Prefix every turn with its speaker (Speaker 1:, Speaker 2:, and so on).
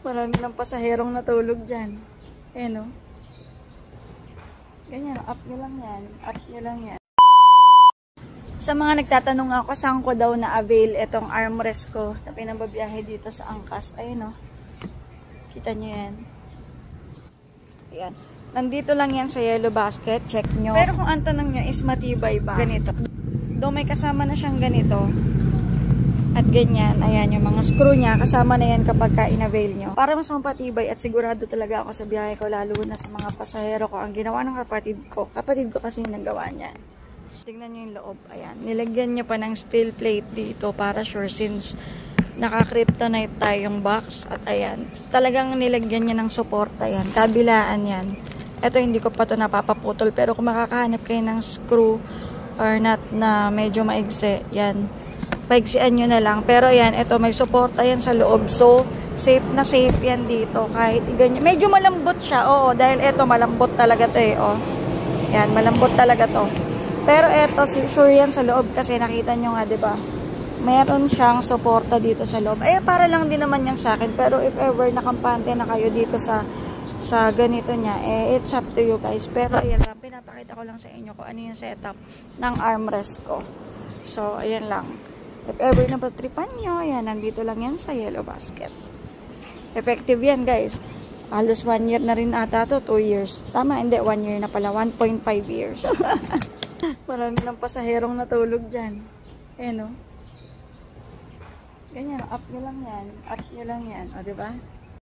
Speaker 1: Marami ng pasaherong natulog dyan. Ayan o. Ganyan, up nyo lang yan. Up nyo lang yan. Sa mga nagtatanong ako, saan ko daw na-avail itong armrest ko na pinababiyahe dito sa Angkas. Ayan o. Kita nyo yan. Ayan. Nandito lang yan sa yellow basket. Check nyo. Pero kung ang tanong nyo is matibay ba? Ganito. Though may kasama na siyang ganito. At ganyan, ayan, yung mga screw niya, kasama na yan kapag ka-inavail nyo. Para mas mapatibay at sigurado talaga ako sa biyahe ko, lalo na sa mga pasahero ko, ang ginawa ng kapatid ko kasi yung nagawa niyan. Tingnan nyo yung loob, ayan. Nilagyan niya pa ng steel plate dito para sure, since naka-kryptonite tayong box. At ayan, talagang nilagyan niya ng suporta yan. Kabilaan yan. Ito hindi ko pa ito napapaputol, pero kung makakahanap kayo ng screw or nut na medyo maigsi, yan. Paiksian nyo na lang. Pero yan, ito may suporta yan sa loob. So, safe na safe yan dito. Kahit ganyan. Medyo malambot siya. Oo, dahil ito malambot talaga to eh. Oh. Yan, malambot talaga to. Pero ito, sure yan sa loob kasi nakita nyo nga, diba? Meron siyang suporta dito sa loob. Ay, para lang din naman yan sa akin. Pero if ever nakampante na kayo dito sa ganito niya, eh, it's up to you guys. Pero ayan lang, pinapakita ko lang sa inyo kung ano yung setup ng armrest ko. So, ayan lang. If ever na patripan nyo, ayan, nandito lang yan sa yellow basket. Effective yan, guys. Halos 1 year na rin ata to, 2 years. Tama, hindi, 1 year na pala, 1.5 years. Marami ng pasaherong natulog dyan. Ayan o. Ganyan, up nyo lang yan. Up nyo lang yan. O, diba?